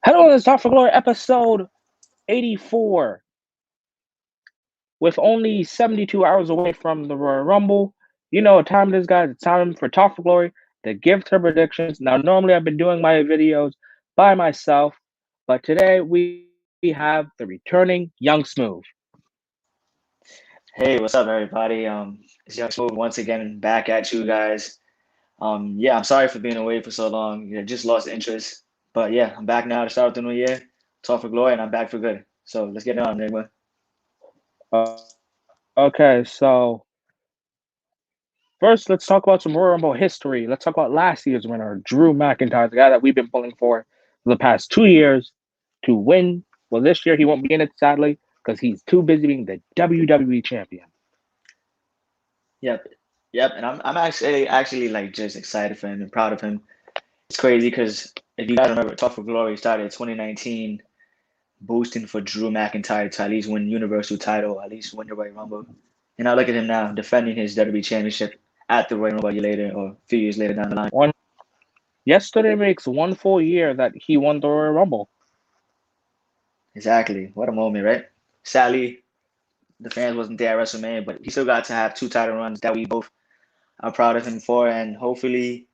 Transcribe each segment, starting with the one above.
Hello, it's Top for Glory, episode 84. With only 72 hours away from the Royal Rumble, you know what time it is, guys. It's time for Top for Glory to give their predictions. Now, normally I've been doing my videos by myself, but today we have the returning Young Smooth. Hey, what's up, everybody? It's Young Smooth once again back at you guys. Yeah, I'm sorry for being away for so long. Just lost interest. But yeah, I'm back now to start with the new year. Talk for glory, and I'm back for good. So let's get it on, Enigma. Okay, so first let's talk about some Royal Rumble history. Let's talk about last year's winner, Drew McIntyre, the guy that we've been pulling for the past 2 years to win. Well, this year he won't be in it, sadly, because he's too busy being the WWE champion. Yep, yep. And I'm actually like just excited for him and proud of him. It's crazy because if you guys remember, Talk for Glory started 2019, boosting for Drew McIntyre to at least win Universal title, at least win the Royal Rumble. And now look at him now defending his WWE championship at the Royal Rumble a year later or a few years later down the line. Yesterday makes 1 full year that he won the Royal Rumble. Exactly. What a moment, right? Sadly, the fans wasn't there at WrestleMania, but he still got to have two title runs that we both are proud of him for. And hopefully,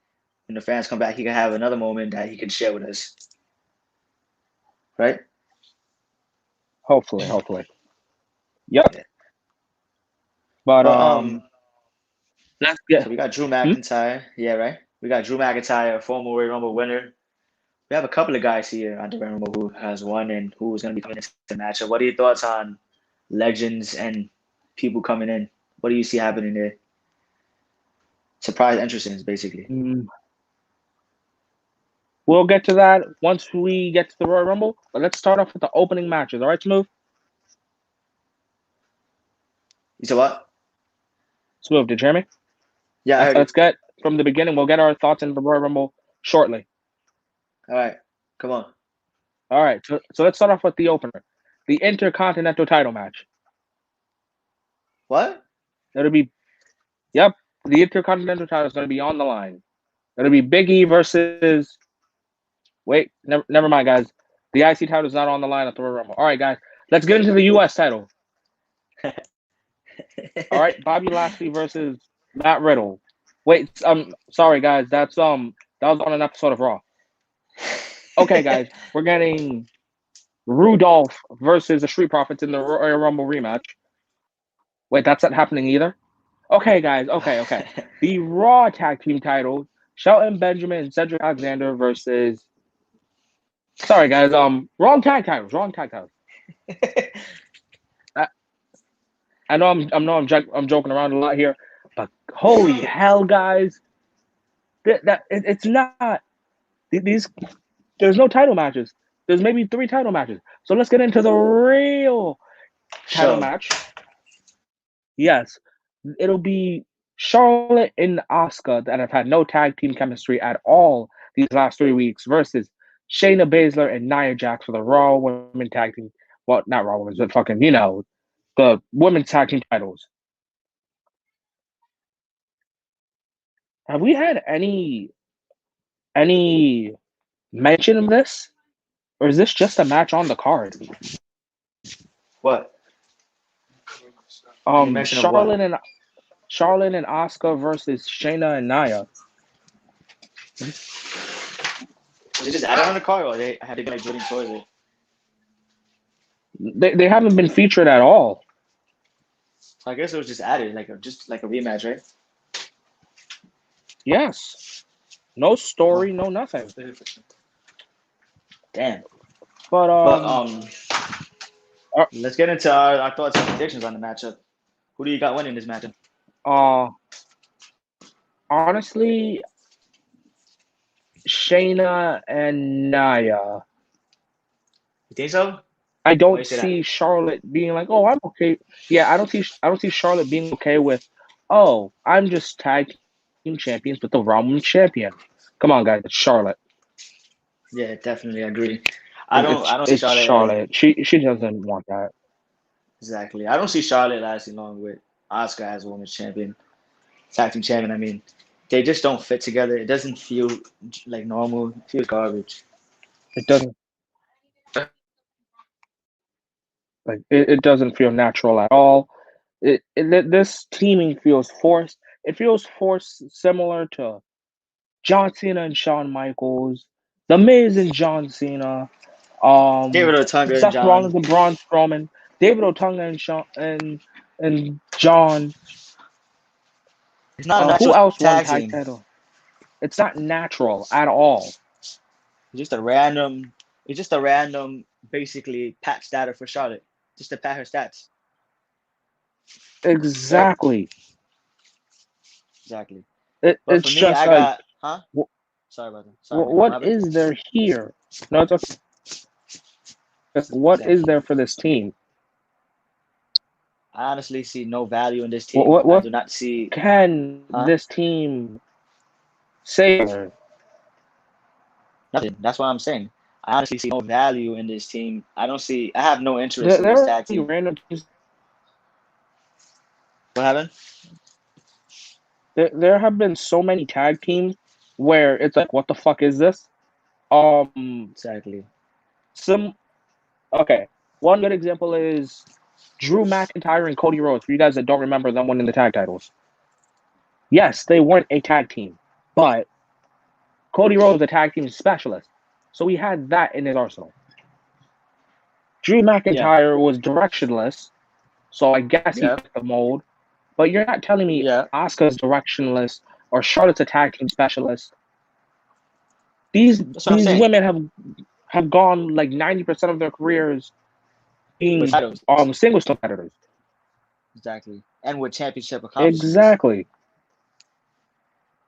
when the fans come back, he can have another moment that he can share with us. Right? Hopefully. Yep. Yeah. But But let's get so we got Drew McIntyre. Yeah, right. We got Drew McIntyre, former Royal Rumble winner. We have a couple of guys here on the Royal Rumble who has won and who is going to be coming into the matchup. What are your thoughts on legends and people coming in? What do you see happening there? Surprise entrances, basically. We'll get to that once we get to the Royal Rumble. But let's start off with the opening matches. All right, Smooth? You said what? Smooth, did you hear me? Yeah, I heard you. Let's get from the beginning. We'll get our thoughts in the Royal Rumble shortly. All right, come on. All right, so let's start off with the opener, the Intercontinental title match. What? It'll be, yep, the Intercontinental title is going to be on the line. It'll be Big E versus. Wait, never mind, guys. The IC title is not on the line at the Royal Rumble. All right, guys, let's get into the US title. All right, Bobby Lashley versus Matt Riddle. Wait, sorry, guys, that was on an episode of Raw. Okay, guys, we're getting Rudolph versus the Street Profits in the Royal Rumble rematch. Wait, that's not happening either? Okay, guys, okay. The Raw Tag Team titles, Shelton Benjamin and Cedric Alexander versus... Sorry, guys, wrong tag titles. I know I'm joking around a lot here, but holy hell, guys. It's not... These... There's no title matches. There's maybe 3 title matches. So let's get into the real title match. Yes, it'll be Charlotte and Asuka that have had no tag team chemistry at all these last 3 weeks versus Shayna Baszler and Nia Jax for the Raw Women Tag Team. Well, not Raw Women's, but fucking, the Women's Tag Team titles. Have we had any mention of this? Or is this just a match on the card? What? Charlotte and Asuka versus Shayna and Nia. Was it just added on the card, or they had to be like building towards it? They haven't been featured at all. So I guess it was just added, just like a rematch, right? Yes. No story, no nothing. Damn. But let's get into our thoughts and predictions on the matchup. Who do you got winning this matchup? Honestly, Shayna and Nia. You think so? I don't see Charlotte being like, "Oh, I'm okay." Yeah, I don't see Charlotte being okay with, "Oh, I'm just tag team champions with the Raw Women's champion." Come on, guys, it's Charlotte. Yeah, definitely agree. I don't see Charlotte. She doesn't want that. Exactly. I don't see Charlotte lasting long with Asuka as women's champion, tag team champion. I mean, they just don't fit together. It doesn't feel like normal. It feels garbage. It doesn't. Like it doesn't feel natural at all. This teaming feels forced. It feels forced, similar to John Cena and Shawn Michaels, The Miz and John Cena, David Otunga and Seth John. Rollins and Braun Strowman, David Otunga and Shawn and John. It's not a natural Who else won tag tag team. title? It's not natural at all. It's just a random. It's just a random, basically pat statter for Charlotte, just to pat her stats. Right? Exactly. Exactly. But for It's me, just I like, got. Huh? Sorry about that. Sorry, Nick. what My bad. is there here? No, it's okay. What is Exactly. there for this team? I honestly see no value in this What team. what, I what do not see. can Huh? this team say? Nothing. That's what I'm saying. I honestly see no value in this team. I don't see. I have no interest There, in this there are tag team. random teams. What happened? There have been so many tag teams where it's like, what the fuck is this? Exactly. Some okay. One good example is Drew McIntyre and Cody Rhodes. For you guys that don't remember them winning the tag titles, yes, they weren't a tag team, but Cody Rhodes was a tag team specialist, so he had that in his arsenal. Drew Yeah. McIntyre was directionless, so I guess he Yeah. fit the mold. But you're not telling me Yeah. Asuka's directionless or Charlotte's a tag team specialist. These That's what I'm these saying. women have gone like 90% of their careers With being titles. singles competitors. Exactly. And with championship accomplishments. Exactly.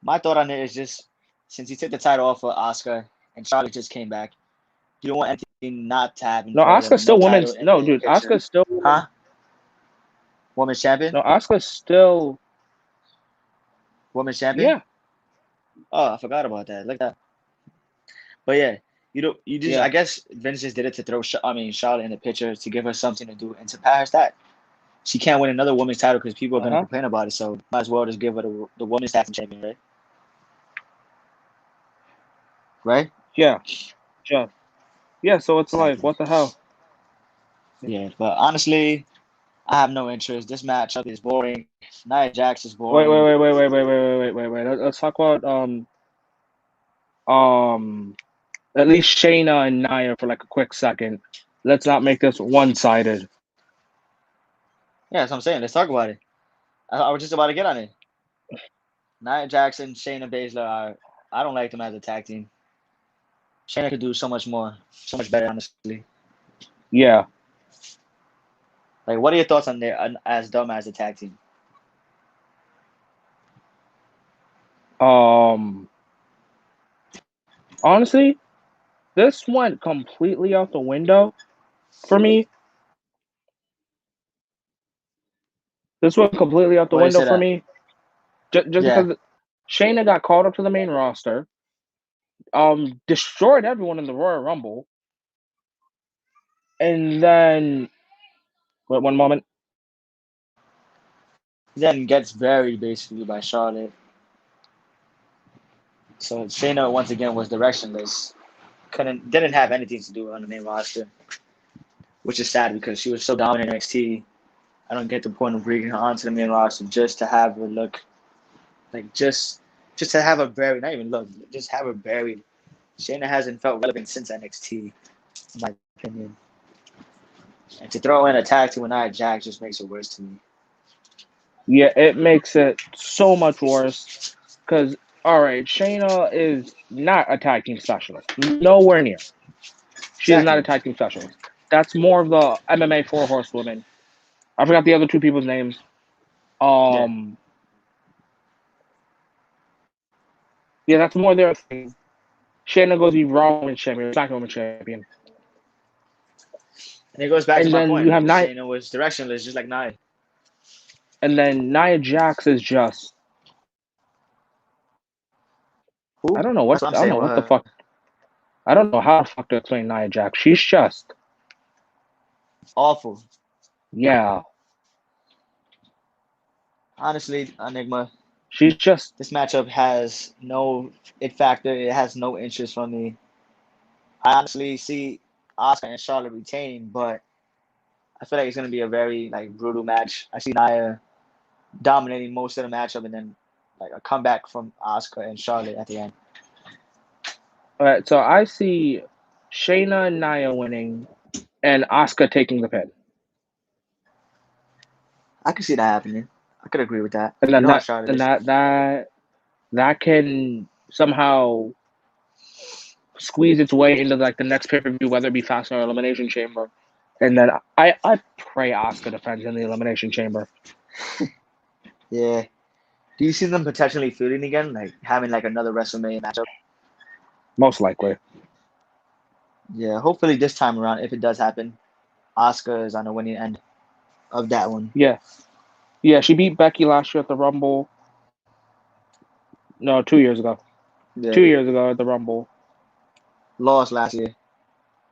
My thought on it is just since he took the title off of Oscar and Charlotte just came back, you don't want anything not to happen No, for them Asuka's and no still title women's. in No, the dude, picture. Asuka's still Huh? women's. Women's champion? No, Asuka's still. Women's champion? Yeah, Oh, I forgot about that. Look at that. But yeah, you just yeah. I guess Vince just did it to throw Charlotte in the picture to give her something to do and to pat her stat. She can't win another women's title because people are Uh gonna huh. complain about it. So might as well just give her the women's tag team champion, right? Right? Yeah, yeah, yeah. So it's like, Exactly. what the hell? Yeah, but honestly, I have no interest. This matchup is boring. Nia Jax is Wait, wait, boring. wait, wait, wait, wait, wait, wait, wait, wait, wait. Let's talk about um at least Shayna and Nia for like a quick second. Let's not make this one sided. Yeah, that's what I'm saying. Let's talk about it. I was just about to get on it. Nia Jackson, Shayna Baszler are. I don't like them as a tag team. Shayna could do so much more, so much better, honestly. Yeah. Like, what are your thoughts on their as dumb as a tag team? Um. Honestly, this went completely out the window for me. This went completely out the Why do you window say for that? me. Just Yeah, because Shayna got called up to the main roster, destroyed everyone in the Royal Rumble, and then wait one moment. then gets buried basically by Charlotte. So Shayna once again was directionless. Didn't have anything to do on the main roster, which is sad because she was so dominant in NXT. I don't get the point of bringing her onto the main roster just to have her look like just to have her buried. Not even look, just have her buried. Shayna hasn't felt relevant since NXT, in my opinion. And to throw in a tag team with Nia Jax just makes it worse to me. Yeah, it makes it so much worse because all right, Shayna is not a tag team specialist. Nowhere near. She is not a Exactly. tag team specialist. That's more of the MMA four horsewomen. I forgot the other two people's names. Yeah. Um, yeah, that's more their thing. Shayna goes to be Raw Women's Champion, SmackDown Women's Champion, And it goes back to and my then you point. have Nia, Shayna was directionless, just like Nia. and then Nia Jax is just Who? That's what I'm I don't saying know with what the her. fuck. I don't know how the fuck to explain Nia Jax. She's just Awful. yeah. Honestly, Enigma, She's just this matchup has no it factor. It has no interest from me. I honestly see Oscar and Charlotte retaining, but I feel like it's gonna be a very like brutal match. I see Nia dominating most of the matchup, and then like a comeback from Asuka and Charlotte at the end. All right, so I see Shayna and Nia winning, and Asuka taking the pin, I could see that happening. I could agree with that. and You then know how that Charlotte and is. that can somehow squeeze its way into like the next pay-per-view, whether it be Fastlane or Elimination Chamber. And then I pray Asuka defends in the Elimination Chamber. Yeah. Do you see them potentially feuding again, like having like another WrestleMania matchup? Most likely. Yeah. Hopefully this time around, if it does happen, Asuka is on the winning end of that one. Yeah. Yeah, she beat Becky last year at the Rumble. No, 2 years ago. Yeah. 2 years ago at the Rumble. Lost last year,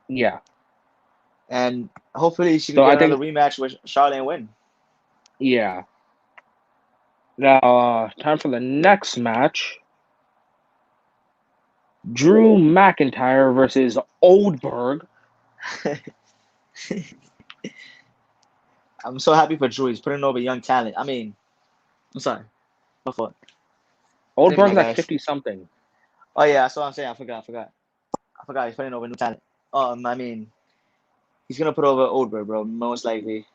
Yeah. and hopefully she can So get I another think, rematch with Charlotte and win. yeah. Now, time for the next match. Drew McIntyre versus Goldberg. I'm so happy for Drew. He's putting over young talent. I mean, I'm sorry. My fault. I didn't mean Goldberg's that, like guys. 50 something. Oh yeah, that's what I'm saying. I forgot. He's putting over new talent. I mean, he's gonna put over Goldberg, bro. Most likely.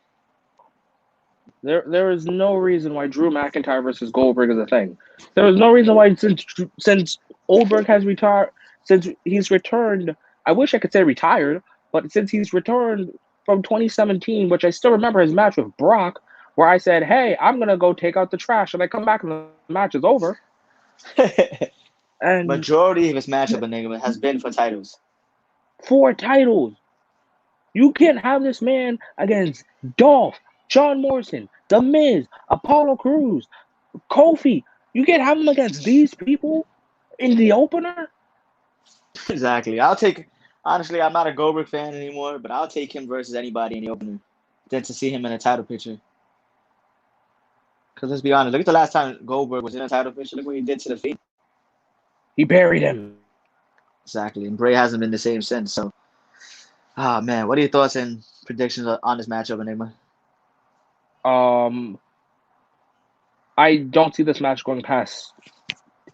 There is no reason why Drew McIntyre versus Goldberg is a thing. There is no reason why since Goldberg has retired, since he's returned. I wish I could say retired, but since he's returned from 2017, which I still remember his match with Brock, where I said, "Hey, I'm gonna go take out the trash," and I come back and the match is over. And Majority of his matchup enigma has been for titles. 4 titles. You can't have this man against Dolph, John Morrison, The Miz, Apollo Crews, Kofi. You can't have him against these people in the opener? Exactly. Honestly, I'm not a Goldberg fan anymore, but I'll take him versus anybody in the opener than to see him in a title picture. Because let's be honest, look at the last time Goldberg was in a title picture. Look what he did to the Fiend. He buried him. Exactly. And Bray hasn't been the same since. So, man, what are your thoughts and predictions on this matchup, Enigma? Um, I don't see this match going past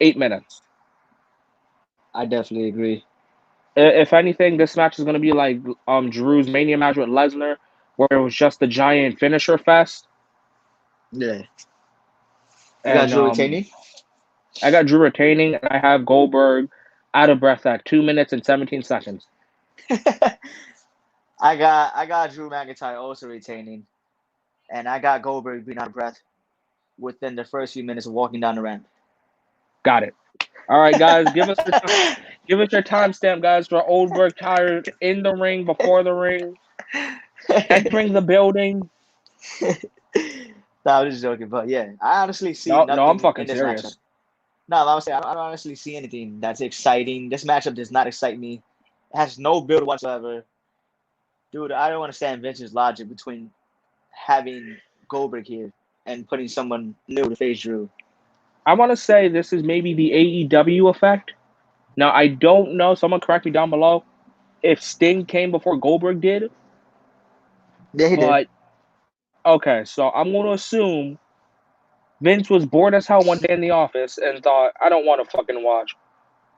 8 minutes. I definitely agree. If anything, this match is going to be like Drew's Mania match with Lesnar, where it was just a giant finisher fest. Yeah. You got And Drew retaining? I got Drew retaining, and I have Goldberg out of breath at 2 minutes and 17 seconds. I got Drew McIntyre also retaining, and I got Goldberg being out of breath within the first few minutes of walking down the ramp. Got it. All right, guys, give us your timestamp, guys, for Goldberg tired in the ring, before the ring, entering the building. No, I was just joking, but yeah, I honestly see No, I'm nothing fucking in this matchup. serious. No, I was saying I don't honestly see anything that's exciting. This matchup does not excite me. It has no build whatsoever. Dude, I don't understand Vince's logic between having Goldberg here and putting someone new to face Drew. I want to say this is maybe the AEW effect. Now, I don't know. Someone correct me down below if Sting came before Goldberg did. Yeah, he did. But, okay, so I'm going to assume Vince was bored as hell one day in the office and thought, I don't want to fucking watch.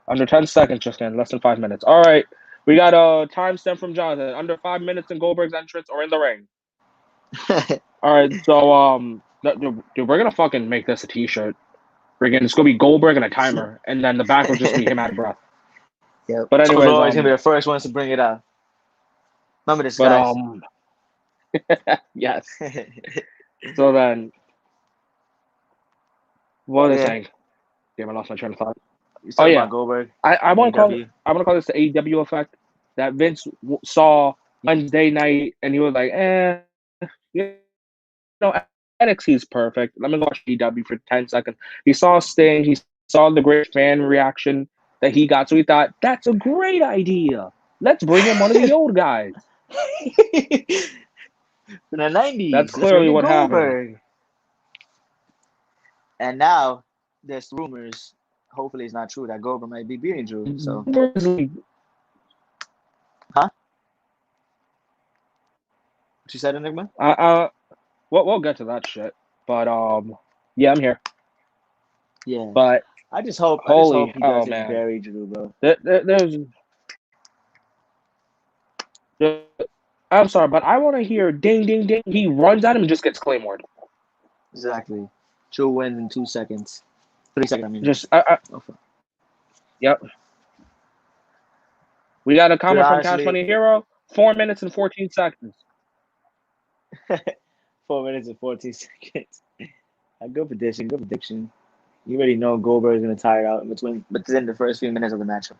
Under 10 seconds, just in less than 5 minutes. All right, we got a timestamp from Jonathan. Under 5 minutes in Goldberg's entrance or in the ring. All right, so dude, we're gonna fucking make this a T-shirt. It's gonna be Goldberg and a timer, and then the back will just be him out of breath. Yep. But So anyways, Laura's gonna be the first ones to bring it up. Remember this, but guys. yes. So then, what was I Yeah. saying? Damn, I lost my train of thought. You Oh talking yeah, about Goldberg? I want to call it. AEW. I want to call this the AEW effect that Vince saw Wednesday night, and he was like, you know, NXT's perfect. Let me watch AEW for 10 seconds. He saw Sting. He saw the great fan reaction that he got. So he thought, that's a great idea. Let's bring in one of the old guys. In the 90s. That's Let's bring clearly in what happened. Goldberg. And now there's rumors. Hopefully it's not true that Goldberg might be beating Drew. So, huh? you said, Enigma? We'll get to that shit. But yeah, I'm here. Yeah. But I just hope holy he hell, doesn't man. bury Drew, bro. There- I'm sorry, but I want to hear ding, ding, ding. He runs at him and just gets claymored. Exactly. Drew wins in 2 seconds. 3 seconds, I mean. Just, Okay. yep. We got a Dude, comment from Cash honestly, Money Hero. 4 minutes and 14 seconds. 4 minutes and 14 seconds. A good prediction. Good prediction. You already know Goldberg is going to tire out within the first few minutes of the matchup.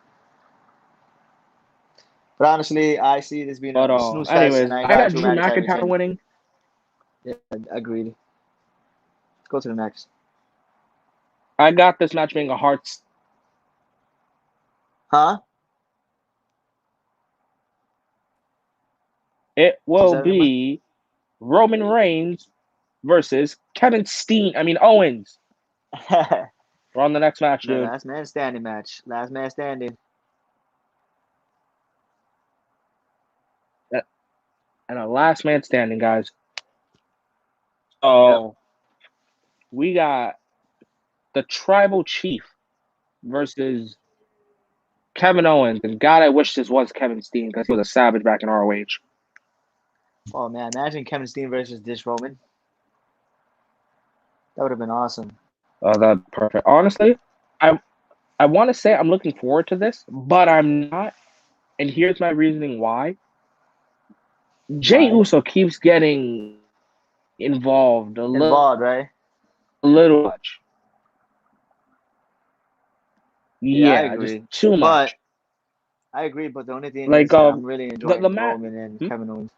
But honestly, I see this being But a snooze fest, anyways, and I I got got Drew Drew McIntyre McIntyre retaining. winning. Yeah, agreed. Let's go to the next. I got this match being a hard. Huh? It What you will said, Enigma? be Roman Reigns versus Owens. We're on the next match, The dude. last man standing match. Last man standing. And a last man standing, guys. So we got the Tribal Chief versus Kevin Owens. And God, I wish this was Kevin Steen because he was a savage back in ROH. Oh man, imagine Kevin Steen versus this Roman. That would have been awesome. Oh, that's perfect. Honestly, I want to say I'm looking forward to this, but I'm not. And here's my reasoning why. Jay Why? Uso keeps getting involved Involved, right? a little much. Yeah, I Yeah, just agree. too But much. I agree, but the only thing Like is that I'm really the enjoying match. Roman and Kevin Owens.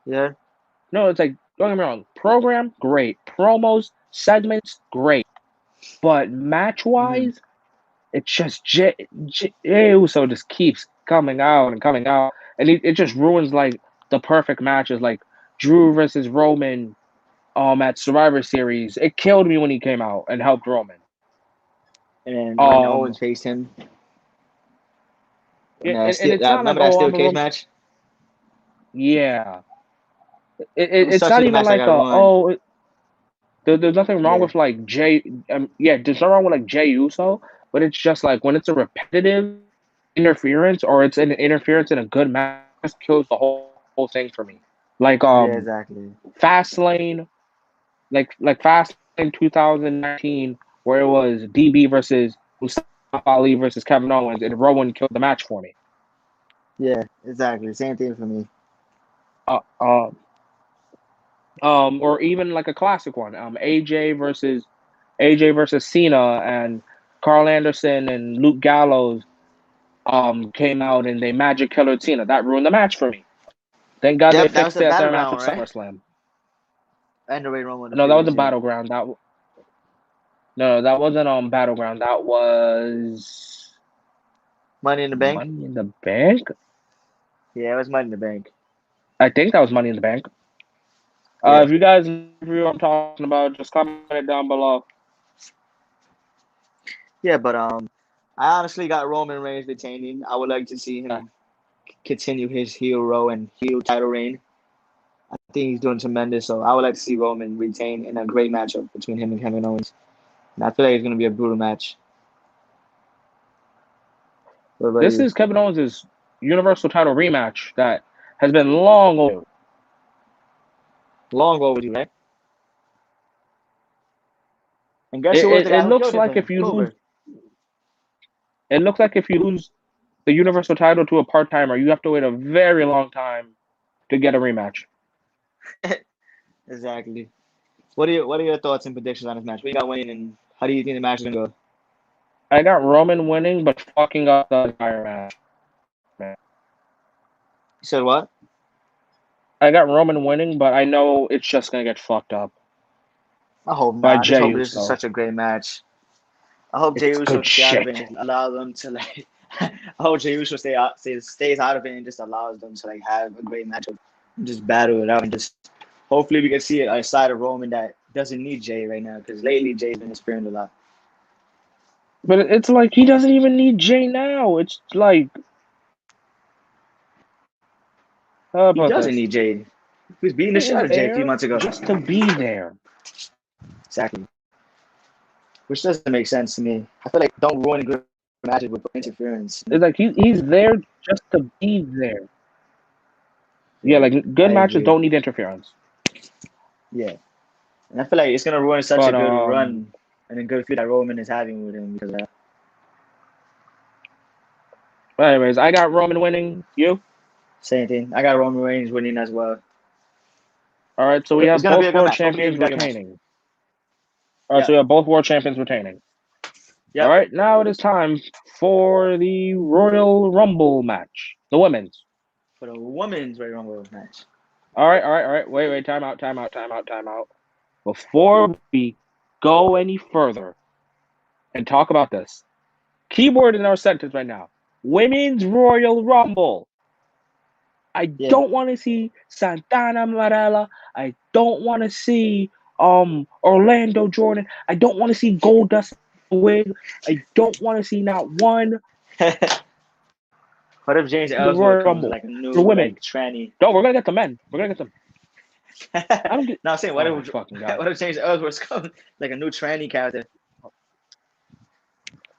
Yeah. No, it's like don't get me wrong. Program great, promos, segments great, but match wise, it's just Jay Uso just keeps coming out and coming out, and it just ruins like the perfect matches, like Drew versus Roman, at Survivor Series. It killed me when he came out and helped Roman. And when Owens faced him. And it's not like, Remember that oh, steel I'm a cage Roman. match? Yeah, It was it's such a not good even match that like got ruined. there's nothing wrong Yeah. with like Jay. There's nothing wrong with like Jay Uso, but it's just like when it's a repetitive interference or it's an interference in a good match, it just kills the whole thing for me. Like Yeah, exactly. Fastlane, like Fastlane 2019, where it was DB versus Mustafa Ali versus Kevin Owens, and Rowan killed the match for me. Yeah, exactly. Same thing for me. Or even like a classic one, AJ versus Cena, and Carl Anderson and Luke Gallows came out and they magic killered Cena. That ruined the match for me. Thank God they Yep, that was fixed the it at their match battleground, of right? SummerSlam. And the Ray Roman the No, that was previous a year. battleground. No, that wasn't battleground. That was Money in the Bank? Money in the Bank. Yeah, it was Money in the Bank. I think that was Money in the Bank. Yeah. If you guys know who I'm talking about, just comment it down below. Yeah, but I honestly got Roman Reigns retaining. I would like to see him continue his heel and heel title reign. I think he's doing tremendous, so I would like to see Roman retain in a great matchup between him and Kevin Owens. And I feel like it's going to be a brutal match. What about This you? is Kevin Owens' Universal title rematch that has been long overdue. Long overdue, right? And guess who was the guy It who looks killed him like for him? if you lose, Goldberg. it looks like if you lose the Universal title to a part timer, you have to wait a very long time to get a rematch. Exactly. What are your thoughts and predictions on this match? We got winning, and how do you think the match is going to go? I got Roman winning, but fucking up the entire match. Man. You said what? I got Roman winning, but I know it's just gonna get fucked up I hope by not. I just Jey hope this is Uso. such a great match. I hope Jey It's Uso good stay out of it shit. and allow them to like. I hope Jey Uso stays out of it and just allows them to like have a great matchup and just battle it out and just hopefully we can see a side of Roman that doesn't need Jey right now because lately Jey's been interfering a lot. But it's like he doesn't even need Jey now. It's like How He about doesn't this? need Jade. He was beating the He shit is out of Jade a few there months ago. just to be there. Exactly. Which doesn't make sense to me. I feel like don't ruin good matches with interference. It's like he's there just to be there. Yeah, like good I matches agree. don't need interference. Yeah. And I feel like it's gonna ruin such a But good run and a good feud that Roman is having with him because of that. anyways, I got Roman winning. You? Same thing. I got Roman Reigns winning as well. All right, so we It's have gonna be a both good world match. Hopefully champions we got a good match. retaining. All right, Yeah. so we have both world champions retaining. Yep. All right, now it is time for the Royal Rumble match, the women's. For the women's Royal Rumble match. All right. Wait. Time out. Before we go any further and talk about this, keyword in our sentence right now: Women's Royal Rumble. I don't want to see Santana Marella. I don't want to see Orlando Jordan. I don't want to see Goldust Wig. I don't want to see not one. What if James The Ellsworth Royal comes Rumble like a new for women. like tranny? No, we're gonna get the men. We're gonna get them. No, I'm saying what if James Ellsworth comes like a new tranny character?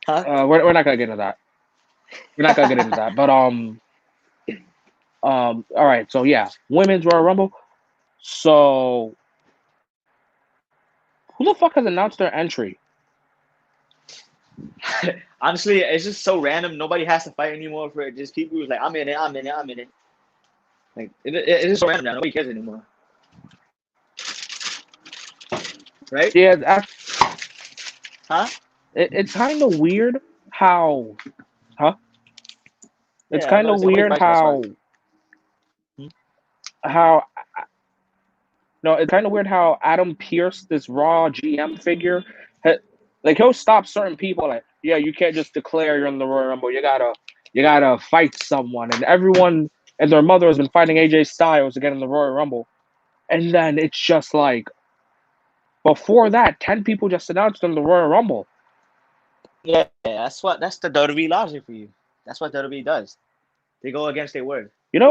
Huh? we're not gonna get into that. We're not gonna get into that. But all right. So yeah, women's Royal Rumble. So who the fuck has announced their entry? Honestly, it's just so random. Nobody has to fight anymore for it. Just people who's like, I'm in it. Like it is so random now. Nobody cares anymore. Right? Yeah. Huh? It's kind of weird how. Huh? It's Yeah, kind no, of it's nobody weird fights my spot. how. No, it's kind of weird how Adam Pearce, this Raw GM figure, like he'll stop certain people. Like, yeah, you can't just declare you're in the Royal Rumble. You gotta fight someone, and everyone and their mother has been fighting AJ Styles to get in the Royal Rumble, and then it's just like before that, 10 people just announced in the Royal Rumble. Yeah, that's the WWE logic for you. That's what WWE does. They go against their word. You know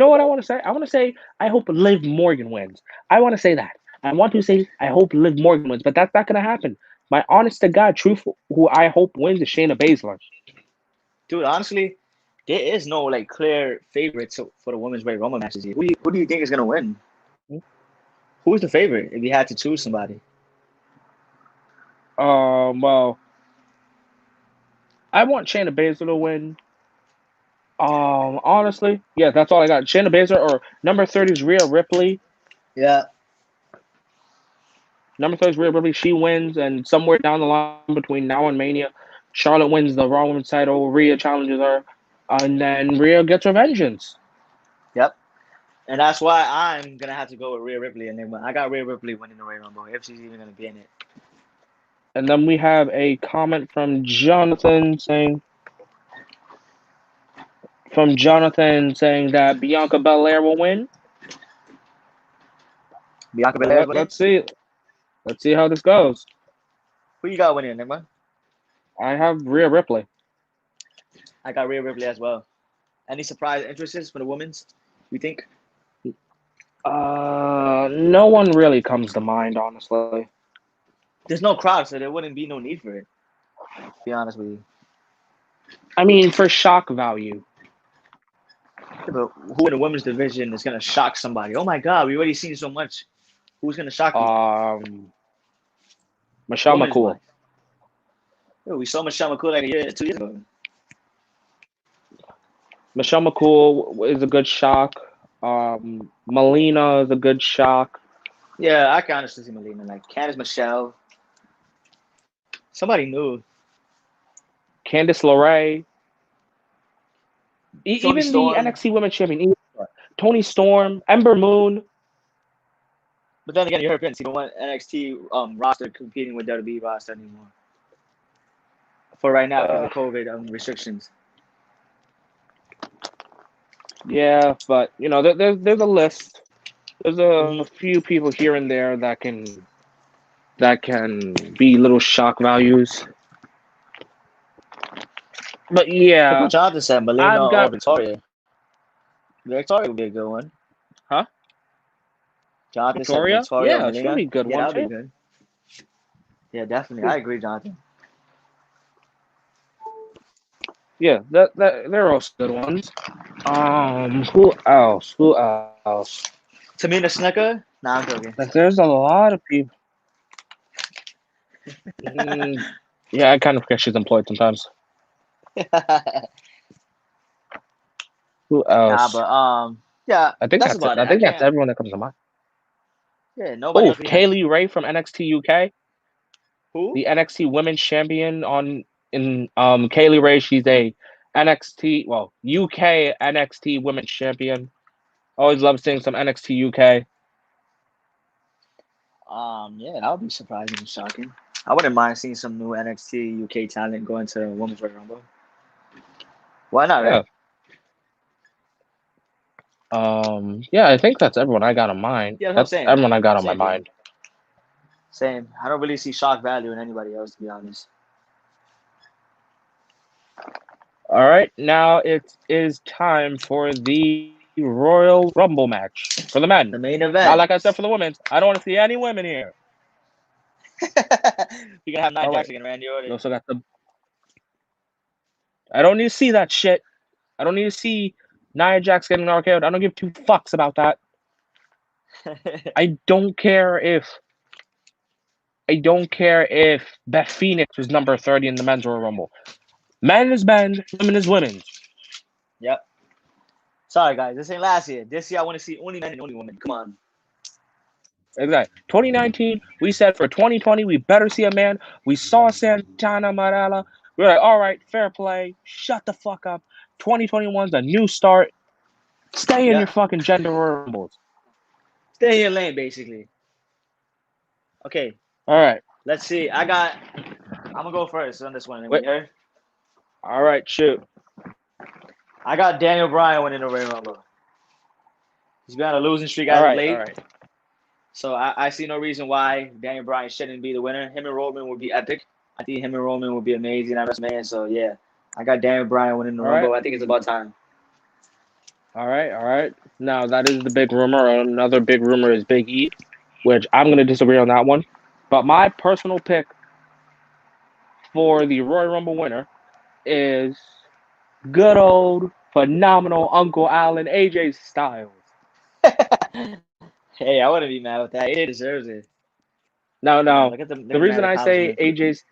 what I want to say? I want to say I hope Liv Morgan wins. I want to say that. I want to say I hope Liv Morgan wins, but that's not gonna happen. My honest to God truth, who I hope wins is Shayna Baszler. Dude, honestly, there is no like clear favorites for the women's Royal Rumble matches here. Who do you think is gonna win? Who's the favorite if you had to choose somebody? Well, I want Shayna Baszler to win. Honestly, yeah, that's all I got. Shayna Baszler or number 30 is Rhea Ripley. Yeah. Number 30 is Rhea Ripley. She wins, and somewhere down the line between now and Mania, Charlotte wins the Raw Women's title. Rhea challenges her, and then Rhea gets her vengeance. Yep. And that's why I'm gonna have to go with Rhea Ripley, and then I got Rhea Ripley winning the Royal Rumble if she's even gonna be in it. And then we have a comment from Jonathan saying that Bianca Belair will win. Bianca Belair winning? Let's see how this goes. Who you got winning, Nigma? I have Rhea Ripley. I got Rhea Ripley as well. Any surprise entrances for the women's? You think? No one really comes to mind, honestly. There's no crowd, so there wouldn't be no need for it. To be honest with you. I mean, for shock value. But who in the women's division is gonna shock somebody? Oh my God, we already seen so much. Who's gonna shock you? Michelle McCool. Yo, we saw Michelle McCool like 2 years ago. Michelle McCool is a good shock. Melina is a good shock. Yeah, I can honestly see Melina. Like Candice Michelle. Somebody new. Candice LeRae. Even Storm. the NXT Women's Champion. Toni Storm. Ember Moon. But then again, you heard Vince. He don't want NXT roster competing with WWE roster anymore. For right now, because of COVID restrictions. Yeah, but you know, there's a list. There's a few people here and there that can be little shock values. But yeah, Jonathan said Melina or Victoria. Victoria would be a good one. Huh? Jonathan said Victoria? Victoria Yeah, she'll be Omega. a good Yeah, one that would be too. good. Yeah, definitely. I agree, Jonathan. Yeah, they're also good ones. Who else? Who else? Tamina Snuka? Nah, I'm joking. Like, there's a lot of people. Mm, yeah, I kind of forget she's employed sometimes. Who Nah, else? but yeah, I think that's that's it. about I it. I think that's can't. everyone that comes to mind. Yeah, nobody Oh, else really has. Kaylee Ray from NXT UK, Who? the NXT Women's Champion in Kaylee Ray. She's a UK NXT Women's Champion. Always love seeing some NXT UK. Yeah, that would be surprising and shocking. I wouldn't mind seeing some new NXT UK talent go into Women's Royal Rumble. Why not, Yeah. right? Yeah, I think that's everyone I got in mind. Yeah, that's what I'm That's saying. everyone I got on my Same thing. mind. Same. I don't really see shock value in anybody else, to be honest. All right, now it is time for the Royal Rumble match for the men. The main Not event. like I said for the women. I don't want to see any women here. You're gonna have Nia All Jax right. again, Randy You Orton. also got the. I don't need to see that shit. I don't need to see Nia Jax getting RKO'd. I don't give two fucks about that. I don't care if. I don't care if Beth Phoenix was number 30 in the men's Royal Rumble. Men is men, women is women. Yep. Sorry, guys. This ain't last year. This year, I want to see only men and only women. Come on. Exactly. 2019, we said for 2020, we better see a man. We saw Santana Marella. We were like, all right, fair play. Shut the fuck up. 2021's a new start. Stay in your Yep. fucking gender rumbles. Stay in your lane, basically. Okay. All right. Let's see. I'm gonna go first on this one. Wait. You heard? All right, shoot. I got Daniel Bryan winning the Royal Rumble. He's been on a losing streak as All of right. late. All right. So I see no reason why Daniel Bryan shouldn't be the winner. Him and Roman would be epic. I think him and Roman would be amazing at WrestleMania. So yeah, I got Daniel Bryan winning the All right. Rumble. I think it's about time. All right. All right. Now, that is the big rumor. Another big rumor is Big E, which I'm going to disagree on that one. But my personal pick for the Royal Rumble winner is good old phenomenal Uncle Allen, AJ Styles. Hey, I wouldn't be mad with that. AJ deserves it. Now, Look at the the man reason I say accomplishment. AJ's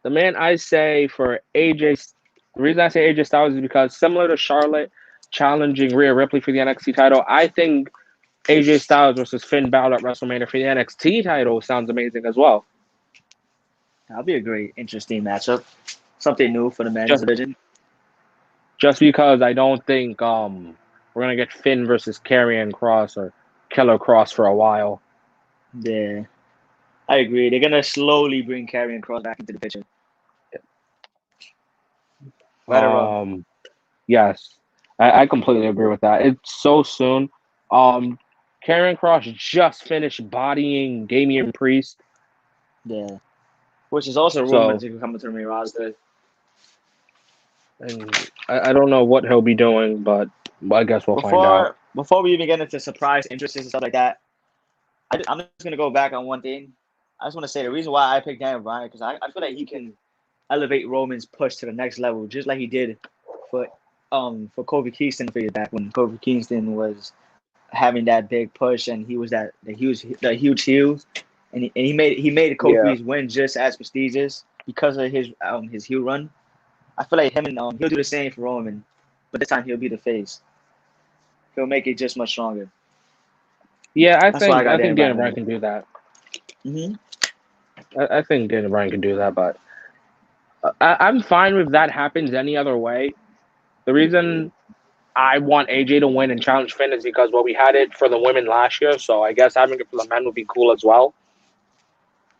the man I say for AJ, the reason I say AJ Styles is because similar to Charlotte challenging Rhea Ripley for the NXT title, I think AJ Styles versus Finn Balor at WrestleMania for the NXT title sounds amazing as well. That'll be a great, interesting matchup. Something new for the men's Just division. just because I don't think we're gonna get Finn versus Karrion Kross or Killer Cross for a while. Yeah, I agree. They're gonna slowly bring Karrion Kross back into the picture. Right or wrong? Yes, I completely agree with that. It's so soon. Karrion Kross just finished bodying Damian Priest, Yeah. Which is also rumored so to come into the main roster. and I don't know what he'll be doing, but I guess we'll find out. Before we even get into surprise interests and stuff like that, I'm just gonna go back on one thing. I just want to say the reason why I picked Daniel Bryan because I feel like he can elevate Roman's push to the next level, just like he did for Kofi Kingston for back when Kofi Kingston was having that big push and he was the huge heel, and he made Yeah, Kofi's win just as prestigious because of his heel run. I feel like him and he'll do the same for Roman, but this time he'll be the face. He'll make it just much stronger. yeah. That's why I got I Daniel think Bryan Daniel Bryan winning. can do that. Mm-hmm. I think Daniel Bryan can do that, but I'm fine if that happens any other way. The reason I want AJ to win and challenge Finn is because we had it for the women last year, so I guess having it for the men would be cool as well.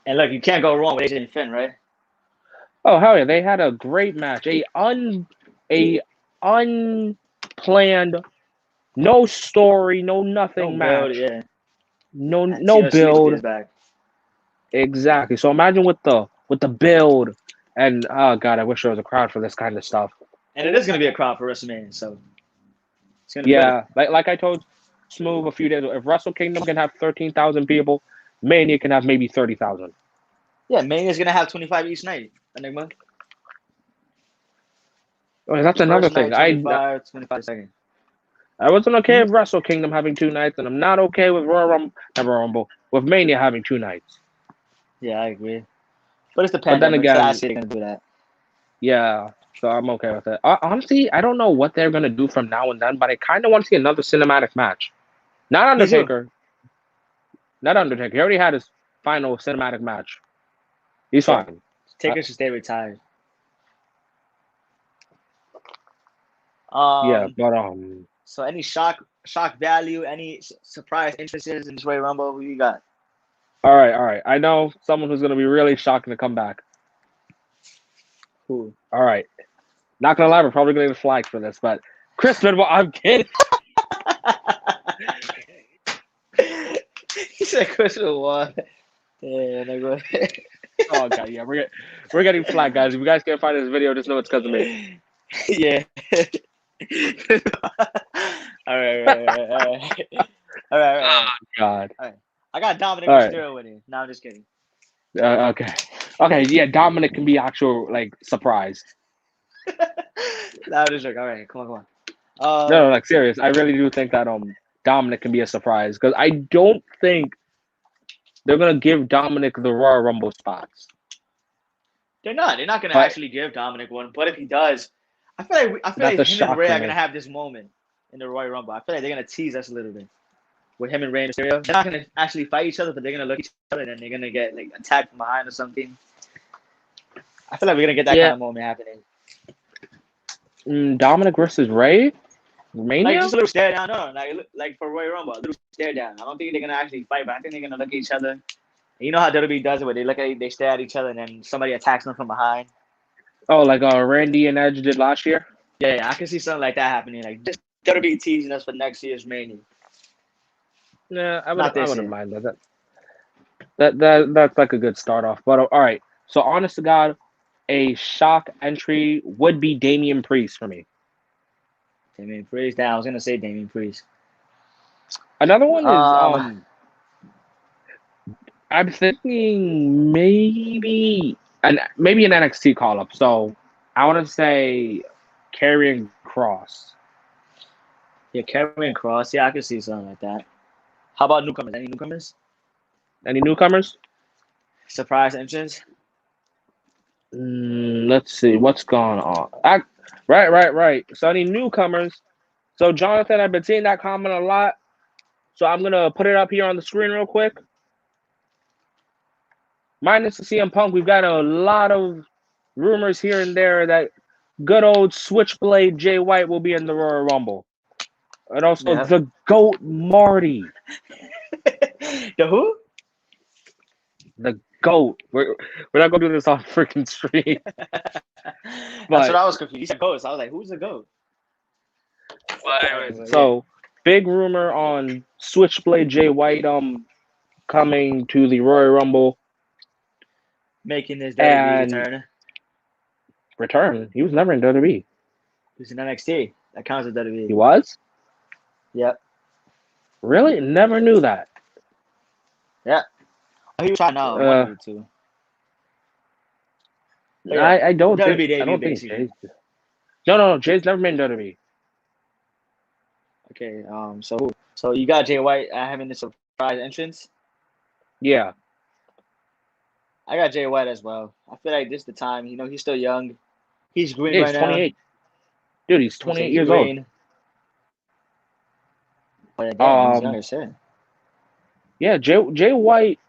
And look, you can't go wrong with AJ and Finn, right? Oh hell yeah, they had a great match. A unplanned, no story, no No nothing build, match. yeah. And No TLC build. is back. Exactly. So imagine with the build and oh god, I wish there was a crowd for this kind of stuff. And it is going to be a crowd for WrestleMania, so It's gonna be good. Yeah, like I told Smooth a few days ago, if Wrestle Kingdom can have 13,000 people, Mania can have maybe 30,000. Yeah, Mania's gonna have 25 each night. Enigma. That's another First thing. night 25, 25 second. I wasn't okay with Wrestle Kingdom having 2 nights, and I'm not okay with Royal Rumble with Mania having 2 nights. Yeah, I agree. But it's the But then pandemic, so I again, see they're gonna do that. yeah, so I'm okay with it. Honestly, I don't know what they're gonna do from now and then, but I kind of want to see another cinematic match. Not Me too. Undertaker. Not Undertaker. He already had his final cinematic match. He's Yeah. fine. Taker should stay retired. Yeah, but So any shock value, any surprise interests in this Royal Rumble? Who you got? all right. I know someone who's gonna be really shocked to come back. Who? All right. Not gonna lie, we're probably gonna get flagged for this, but Chris Benoit. I'm kidding. He said Chris Benoit. Yeah, no go. Oh god, yeah, we're getting flagged, guys. If you guys can't find this video, just know it's because of me. Yeah. All right. Oh god. All right. I got Dominic All right. Mysterio winning. No, I'm just kidding. Okay. Yeah, Dominic can be actual like surprised. No, I'm just joking. All right, come on. No, like serious. I really do think that Dominic can be a surprise because I don't think they're gonna give Dominic the Royal Rumble spots. They're not. They're not gonna But- actually give Dominic one. But if he does, I feel like That's a him shock and Ray for are me. gonna have this moment in the Royal Rumble. I feel like they're gonna tease us a little bit with him and Rey Mysterio. They're not gonna actually fight each other, but they're gonna look at each other and then they're gonna get like attacked from behind or something. I feel like we're gonna get that kind of moment happening. Dominic versus Ray? Mania? Like just a little stare down. No, like for Royal Rumble, a little stare down. I don't think they're gonna actually fight, but I think they're gonna look at each other. And you know how WWE does it, where they stare at each other and then somebody attacks them from behind. Oh, like Randy and Edge did last year? Yeah, I can see something like that happening. Like just WWE teasing us for next year's Mania. Yeah, I Not this wouldn't year. mind that. That's like a good start off. But all right. So honest to God, a shock entry would be Damian Priest for me. Damian Priest. I was gonna say Damian Priest. Another one is I'm thinking maybe an NXT call up. So I want to say Karrion Kross. Yeah, Karrion Kross. Yeah, I could see something like that. How about newcomers? Any newcomers? Any newcomers? Surprise entrance? Let's see what's going on. Right. So any newcomers? So Jonathan, I've been seeing that comment a lot. So I'm gonna put it up here on the screen real quick. Minus the CM Punk, we've got a lot of rumors here and there that good old Switchblade Jay White will be in the Royal Rumble. And also the GOAT Marty. The who? The GOAT. We're not gonna do this on freaking stream. That's what I was confused. You said GOAT, so I was like, who's the GOAT? So big rumor on Switchblade Jay White coming to the Royal Rumble. Making his WWE return. He was never in WWE. He was in NXT. That counts as WWE. He was? Yep. Really? Never knew that. Yeah. He was trying out too. I don't think. WWE I don't think basically. Jay's. No. Jay's never been in WWE. Okay. So you got Jay White having the surprise entrance. Yeah. I got Jay White as well. I feel like this is the time. You know, he's still young. He's green right 28. Dude, he's 28 years green. old. But again, he's younger, sure. Yeah, Jay White.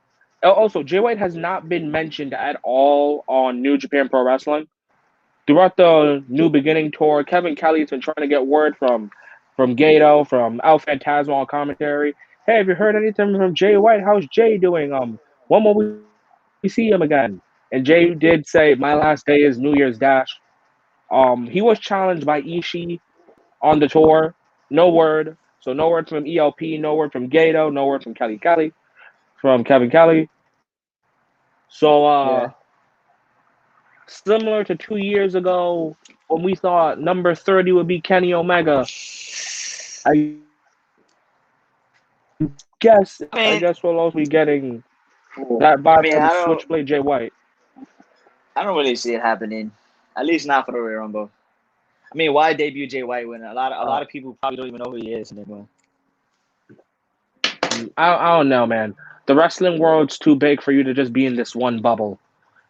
Also, Jay White has not been mentioned at all on New Japan Pro Wrestling. Throughout the New Beginning tour, Kevin Kelly's been trying to get word from Gato, from El Phantasmo on commentary. Hey, have you heard anything from Jay White? How's Jay doing? When will we see him again? And Jay did say, my last day is New Year's Dash. He was challenged by Ishii on the tour. No word. So no word from ELP, no word from Gato, no word from Kevin Kelly. So similar to 2 years ago when we thought number 30 would be Kenny Omega. I guess I I mean, guess we'll also be getting that I vibe mean, from I don't, Switchblade Jay White. I don't really see it happening. At least not for the Royal Rumble. I mean, why debut Jay White when a Uh, lot of people probably don't even know who he is anymore? I don't know, man. The wrestling world's too big for you to just be in this one bubble.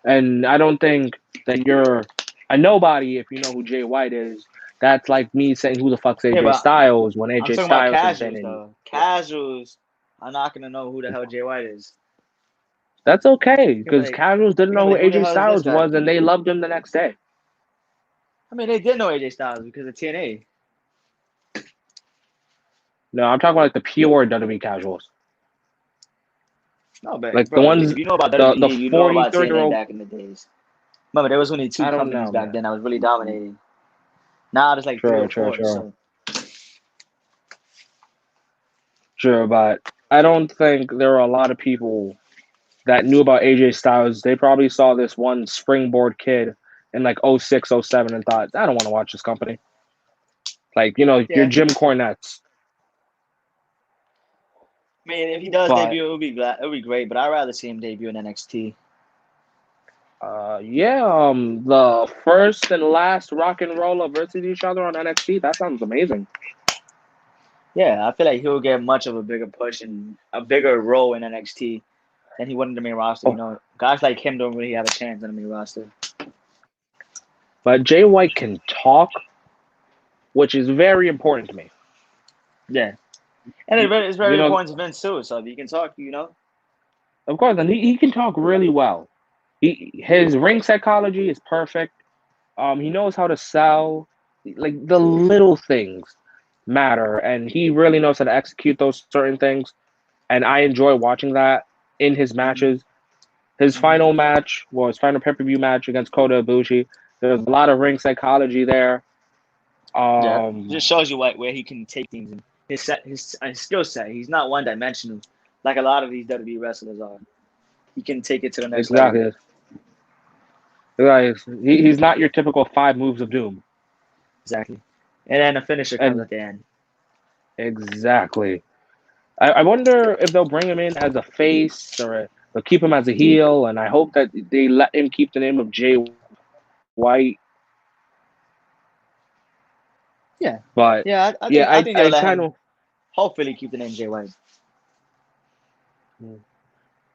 And I don't think that you're a nobody if you know who Jay White is. That's like me saying who the fuck's Yeah, AJ but Styles when I'm AJ talking about Styles has been casuals in. though. Casuals are not gonna know who the hell Jay White is. That's okay You're because like, casuals didn't know who who the AJ hell is this Styles guy? was and they loved him the next day. I mean, they did know AJ Styles because of TNA. No, I'm talking about like the pure WWE casuals, No, but like the bro, ones if you know about the WWE, you know 40, about 30 year TNA old. back in the days. Remember, there was only two I don't companies know, back man. then that was really dominating. Now there's like three or four. Sure. So Sure, but I don't think there are a lot of people that knew about AJ Styles. They probably saw this one springboard kid in like '06, '07, and thought, I don't want to watch this company. Like, your yeah, Jim Cornettes. I mean, if he does But debut, it'll be great. But I'd rather see him debut in NXT. yeah, the first and last Rock and Roller versus each other on NXT, that sounds amazing. Yeah, I feel like he'll get much of a bigger push and a bigger role in NXT than he would in the main roster. You Oh, know, guys like him don't really have a chance in the main roster. but Jay White can talk, which is very important to me. Yeah, and You, it's you very know, important to Vince too. So if he can talk, you know. of course, and he can talk really well. His ring psychology is perfect. He knows how to sell. Like the little things matter, and he really knows how to execute those certain things. And I enjoy watching that in his Mm-hmm. matches. His Mm-hmm. final match was final pay-per-view match against Kota Ibushi. There's a lot of ring psychology there. Yeah, just Um, shows you where he can take things. And his skill set. He's not one dimensional like a lot of these WWE wrestlers are. He can take it to the next level. exactly. He's not your typical five moves of doom. Exactly. And then the finisher comes And at the end. exactly. I wonder if they'll bring him in as a face or they'll keep him as a heel. And I hope that they let him keep the name of Jay White. Yeah. But Yeah, yeah, I think they'll I let kind him of. hopefully keep the name Jay White.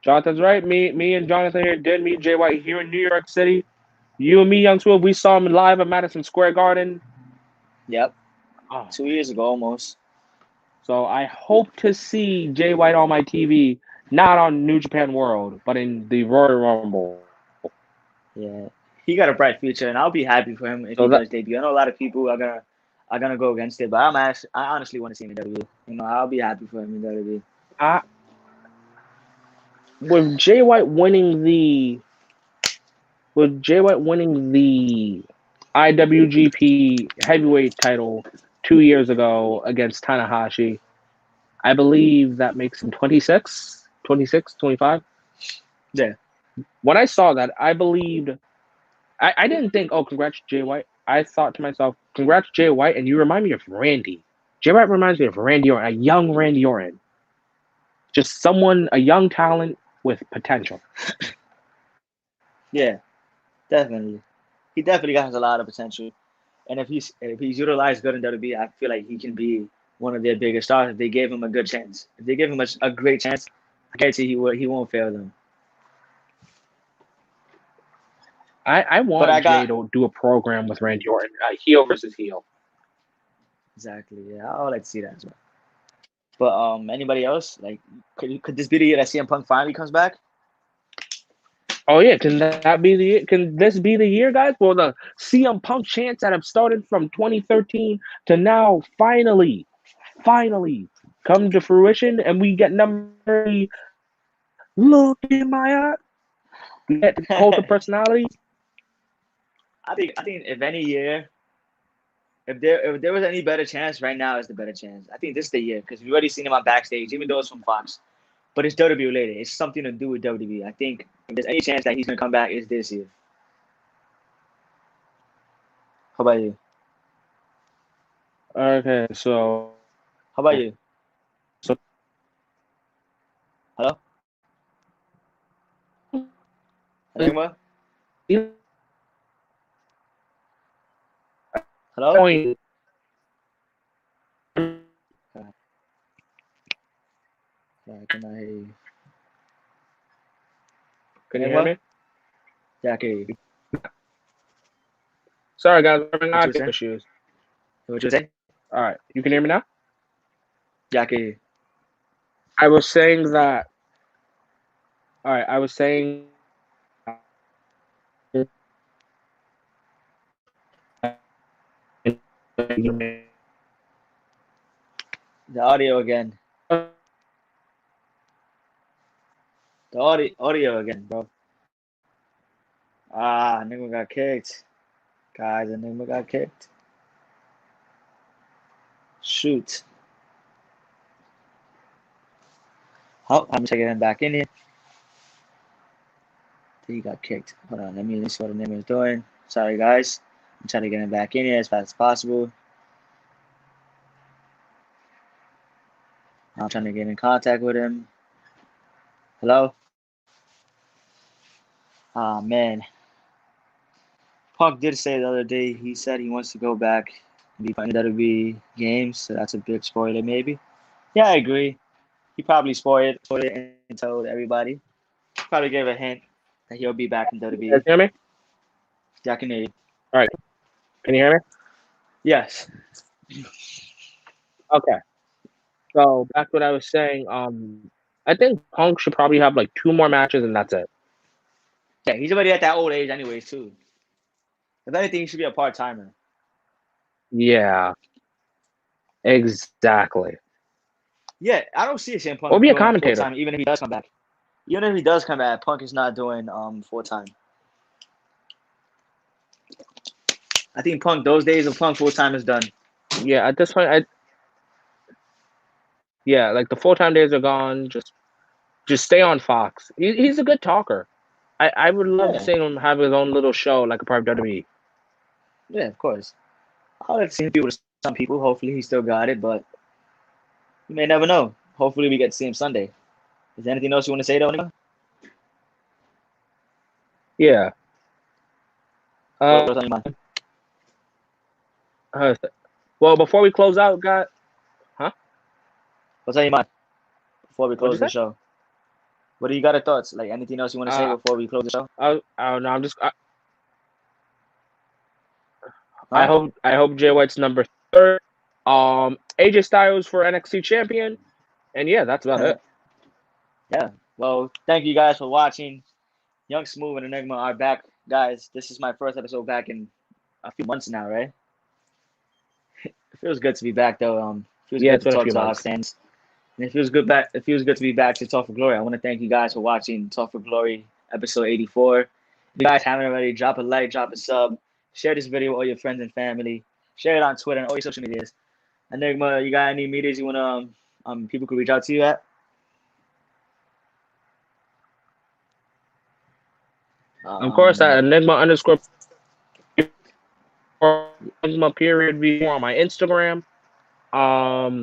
Jonathan's right. Me and Jonathan here did meet Jay White here in New York City. You and me, Young Swift, we saw him live at Madison Square Garden. Yep. Oh, 2 years ago almost. so I hope to see Jay White on my TV, not on New Japan World, but in the Royal Rumble. Yeah. He got a bright future and I'll be happy for him if So he that does debut. I know a lot of people are gonna go against it, but I honestly want to see him in WWE. You know, I'll be happy for him in WWE. I, with Jay White winning the with Jay White winning the IWGP Heavyweight title 2 years ago against Tanahashi, I believe that makes him 26, 26, 25. Yeah. When I saw that, I believed, I didn't think, oh, congrats, Jay White. I thought to myself, congrats, Jay White, and you remind me of Randy. Jay White reminds me of Randy Orton, a young Randy Orton. Just a young talent with potential. Yeah, definitely. He definitely has a lot of potential. And if he's utilized good in WWE, I feel like he can be one of their biggest stars if they gave him a good chance. If they give him a great chance, I guarantee he won't fail them. I But I want Jay got to do a program with Randy Orton, heel versus heel. exactly, yeah, I would like to see that as well. But anybody else? Like could this be the year that CM Punk finally comes back? Oh yeah, can this be the year, guys? Well, the CM Punk chants that have started from 2013 to now finally come to fruition, and we get number look in my eye. We get the cult of personality. I think if any year, if there was any better chance, right now is the better chance. I think this is the year because we've already seen him on backstage, even though it's from Fox. But it's WWE related. It's something to do with WWE. I think if there's any chance that he's gonna come back, it's this year. How about you? Okay, so How about you? So- Hello? Enigma? Hello? Point. I cannot hear you. Can you hear me? Yeah, I can hear you. Sorry, guys, we're having What you audio saying? issues. What you say? All right, you can hear me now. Yeah, I can hear you. I was saying that. All right, I was saying. The audio again. The audio again, bro. Enigma got kicked. Guys, Enigma got kicked. Shoot. Oh, I'm taking him back in here. He got kicked. Hold on, let me see what Enigma is doing. Sorry, guys. I'm trying to get him back in here as fast as possible. I'm trying to get in contact with him. Hello? Oh, man. Punk did say the other day, he said he wants to go back and be playing WWE games, so that's a big spoiler, maybe. Yeah, I agree. He probably spoiled it and told everybody. Probably gave a hint that he'll be back in You guys WWE. hear me? Yeah, I can hear you. All right, can you hear me? Yes. Okay. So back to what I was saying. I think Punk should probably have like 2 more matches and that's it. Yeah, he's already at that old age anyways, too. If anything, he should be a part-timer. Yeah, exactly. Yeah, I don't see CM Or Punk be a doing commentator. full-time even if he does come back. Even if he does come back, Punk is not doing full-time. I think Punk, those days of Punk full-time is done. Yeah, at this point, like the full-time days are gone. Just stay on Fox. He's a good talker. I would love to see him have his own little show like a part of WWE. Yeah, of course. I would like to see him be with some people. Hopefully, he still got it, but you may never know. Hopefully, we get to see him Sunday. Is there anything else you want to say, though? Yeah. What's on your mind? Well, before we close out, What's on your mind before we what'd close you the say? show? What do you got? Thoughts? Like anything else you want to say before we close the show? I don't know. I Huh? hope Jay White's number 3. AJ Styles for NXT champion, and yeah, that's about it. Yeah. Well, thank you guys for watching. Young Smooth and Enigma are back, guys. This is my first episode back in a few months now, right? It feels good to be back, though. It feels Yeah, good it's to been a talk few to our months. fans. And it feels good to be back to Talk for Glory. I want to thank you guys for watching Talk for Glory episode 84. If you guys haven't already, drop a like, drop a sub, share this video with all your friends and family, share it on Twitter and all your social medias. Enigma, you got any medias you wanna people could reach out to you at? Of course, at Enigma_Enigma _V4 on my Instagram.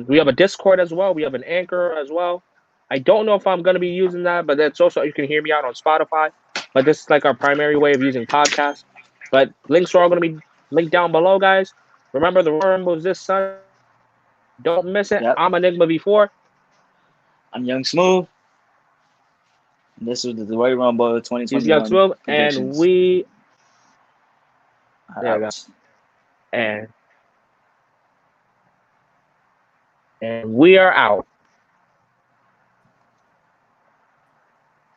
We have a Discord as well. We have an Anchor as well. I don't know if I'm going to be using that, but that's also, you can hear me out on Spotify. But this is like our primary way of using podcasts. But links are all going to be linked down below, guys. Remember, the Royal Rumble is this Sunday. Don't miss it. Yep. I'm Enigma V4. I'm Young Smooth. And this was the Royal Rumble He's 2021 Young Smooth, and predictions. we There you go. and we are out.